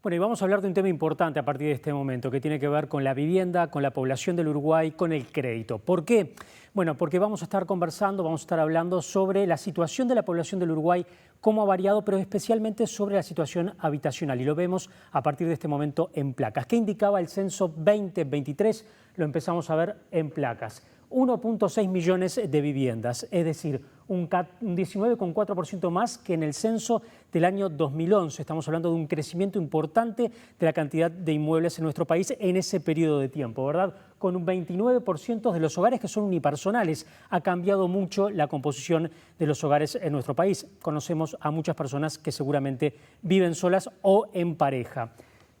Bueno, y vamos a hablar de un tema importante a partir de este momento, que tiene que ver con la vivienda, con la población del Uruguay, con el crédito. ¿Por qué? Bueno, porque vamos a estar conversando, vamos a estar hablando sobre la situación de la población del Uruguay, cómo ha variado, pero especialmente sobre la situación habitacional. Y lo vemos a partir de este momento en placas. ¿Qué indicaba el censo 2023? Lo empezamos a ver en placas. 1.6 millones de viviendas, es decir, un 19,4% más que en el censo del año 2011. Estamos hablando de un crecimiento importante de la cantidad de inmuebles en nuestro país en ese periodo de tiempo, ¿verdad? Con un 29% de los hogares que son unipersonales. Ha cambiado mucho la composición de los hogares en nuestro país. Conocemos a muchas personas que seguramente viven solas o en pareja.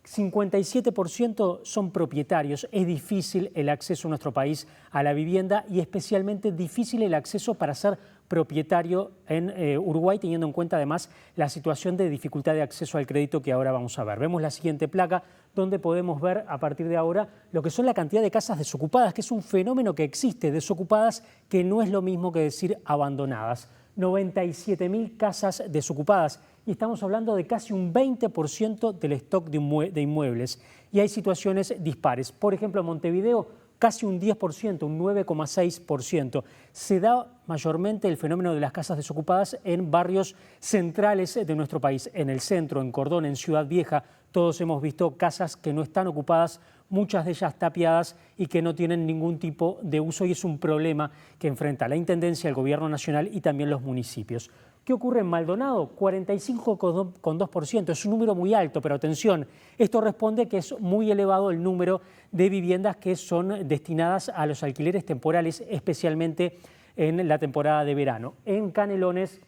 57% son propietarios. Es difícil el acceso en nuestro país a la vivienda y especialmente difícil el acceso para ser propietario en Uruguay, teniendo en cuenta además la situación de dificultad de acceso al crédito que ahora vamos a ver. Vemos la siguiente placa donde podemos ver a partir de ahora lo que son la cantidad de casas desocupadas, que es un fenómeno que existe, desocupadas, que no es lo mismo que decir abandonadas. 97.000 casas desocupadas y estamos hablando de casi un 20% del stock de inmuebles. Y hay situaciones dispares. Por ejemplo, en Montevideo, casi un 10%, un 9,6%. Se da mayormente el fenómeno de las casas desocupadas en barrios centrales de nuestro país, en el centro, en Cordón, en Ciudad Vieja. Todos hemos visto casas que no están ocupadas, muchas de ellas tapiadas y que no tienen ningún tipo de uso, y es un problema que enfrenta la Intendencia, el Gobierno Nacional y también los municipios. ¿Qué ocurre en Maldonado? 45,2%, es un número muy alto, pero atención, esto responde que es muy elevado el número de viviendas que son destinadas a los alquileres temporales, especialmente en la temporada de verano. En Canelones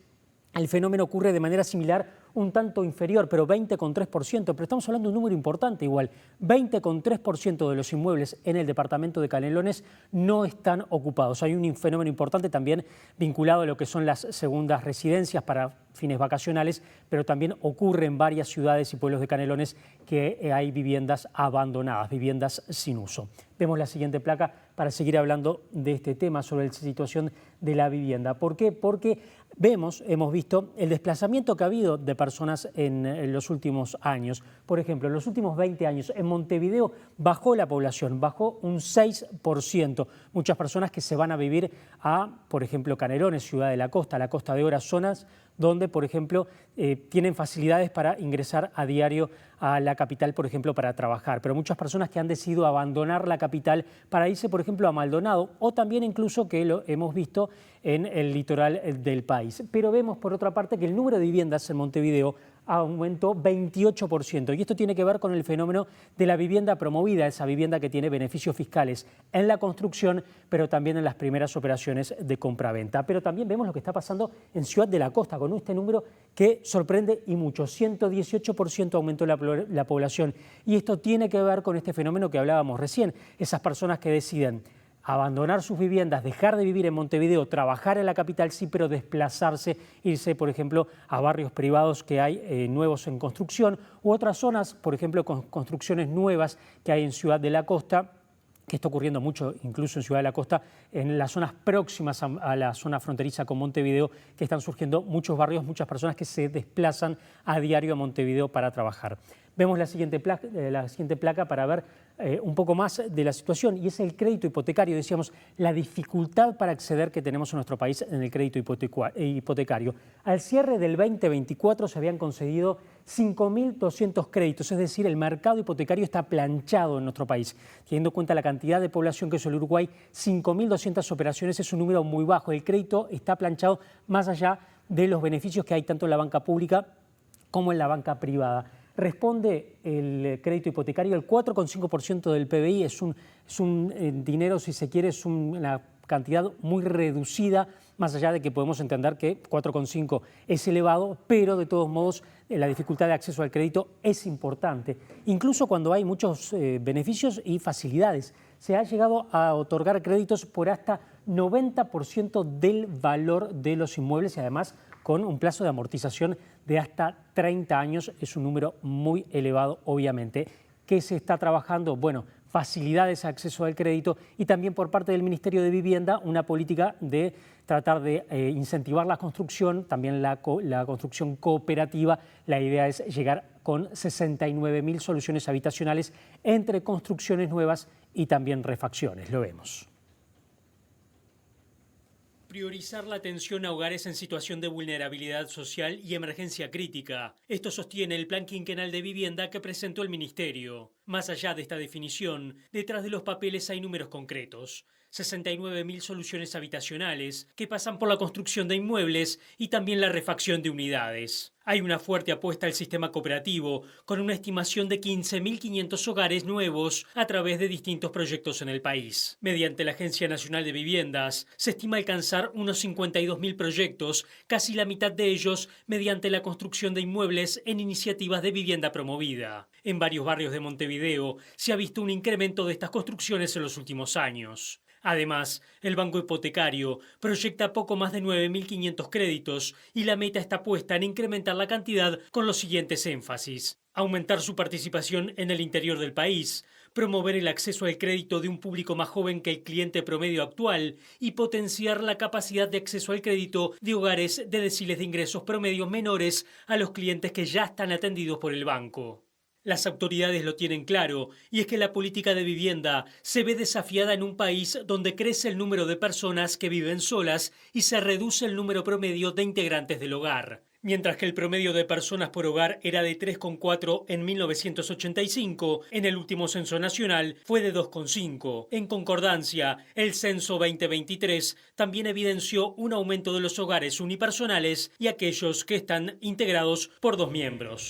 el fenómeno ocurre de manera similar, un tanto inferior, pero 20,3%, pero estamos hablando de un número importante igual. 20,3% de los inmuebles en el departamento de Canelones no están ocupados. Hay un fenómeno importante también vinculado a lo que son las segundas residencias para fines vacacionales, pero también ocurre en varias ciudades y pueblos de Canelones que hay viviendas abandonadas, viviendas sin uso. Vemos la siguiente placa para seguir hablando de este tema sobre la situación de la vivienda. ¿Por qué? Porque hemos visto el desplazamiento que ha habido de personas en los últimos años. Por ejemplo, en los últimos 20 años en Montevideo bajó la población, bajó un 6%. Muchas personas que se van a vivir a, por ejemplo, Canelones, Ciudad de la Costa de Ora, zonas donde, por ejemplo, tienen facilidades para ingresar a diario a la capital, por ejemplo, para trabajar. Pero muchas personas que han decidido abandonar la capital para irse, por ejemplo, a Maldonado, o también incluso que lo hemos visto en el litoral del país. Pero vemos, por otra parte, que el número de viviendas en Montevideo aumentó 28%. Y esto tiene que ver con el fenómeno de la vivienda promovida, esa vivienda que tiene beneficios fiscales en la construcción, pero también en las primeras operaciones de compraventa. Pero también vemos lo que está pasando en Ciudad de la Costa, con este número que sorprende y mucho. 118% aumentó la población. Y esto tiene que ver con este fenómeno que hablábamos recién. Esas personas que deciden abandonar sus viviendas, dejar de vivir en Montevideo, trabajar en la capital, sí, pero desplazarse, irse, por ejemplo, a barrios privados que hay nuevos en construcción, u otras zonas, por ejemplo, con construcciones nuevas que hay en Ciudad de la Costa, que está ocurriendo mucho incluso en Ciudad de la Costa, en las zonas próximas a la zona fronteriza con Montevideo, que están surgiendo muchos barrios, muchas personas que se desplazan a diario a Montevideo para trabajar. Vemos la siguiente placa para ver un poco más de la situación, y es el crédito hipotecario. Decíamos, la dificultad para acceder que tenemos en nuestro país en el crédito hipotecario. Al cierre del 2024 se habían concedido 5.200 créditos, es decir, el mercado hipotecario está planchado en nuestro país. Teniendo en cuenta la cantidad de población que es el Uruguay, 5.200 operaciones es un número muy bajo. El crédito está planchado más allá de los beneficios que hay tanto en la banca pública como en la banca privada. Responde el crédito hipotecario el 4,5% del PBI, es un dinero, si se quiere, es una cantidad muy reducida, más allá de que podemos entender que 4,5 es elevado, pero de todos modos la dificultad de acceso al crédito es importante. Incluso cuando hay muchos beneficios y facilidades, se ha llegado a otorgar créditos por hasta 90% del valor de los inmuebles y además con un plazo de amortización de hasta 30 años. Es un número muy elevado, obviamente. ¿Qué se está trabajando? Bueno, facilidades de acceso al crédito y también por parte del Ministerio de Vivienda una política de tratar de incentivar la construcción, también la construcción cooperativa. La idea es llegar con 69.000 soluciones habitacionales entre construcciones nuevas y también refacciones. Lo vemos. Priorizar la atención a hogares en situación de vulnerabilidad social y emergencia crítica. Esto sostiene el Plan Quinquenal de Vivienda que presentó el Ministerio. Más allá de esta definición, detrás de los papeles hay números concretos. 69.000 soluciones habitacionales que pasan por la construcción de inmuebles y también la refacción de unidades. Hay una fuerte apuesta al sistema cooperativo, con una estimación de 15.500 hogares nuevos a través de distintos proyectos en el país. Mediante la Agencia Nacional de Viviendas, se estima alcanzar unos 52.000 proyectos, casi la mitad de ellos mediante la construcción de inmuebles en iniciativas de vivienda promovida. En varios barrios de Montevideo se ha visto un incremento de estas construcciones en los últimos años. Además, el Banco Hipotecario proyecta poco más de 9.500 créditos y la meta está puesta en incrementar la cantidad con los siguientes énfasis: aumentar su participación en el interior del país, promover el acceso al crédito de un público más joven que el cliente promedio actual y potenciar la capacidad de acceso al crédito de hogares de deciles de ingresos promedios menores a los clientes que ya están atendidos por el banco. Las autoridades lo tienen claro, y es que la política de vivienda se ve desafiada en un país donde crece el número de personas que viven solas y se reduce el número promedio de integrantes del hogar. Mientras que el promedio de personas por hogar era de 3,4 en 1985, en el último censo nacional fue de 2,5. En concordancia, el censo 2023 también evidenció un aumento de los hogares unipersonales y aquellos que están integrados por dos miembros.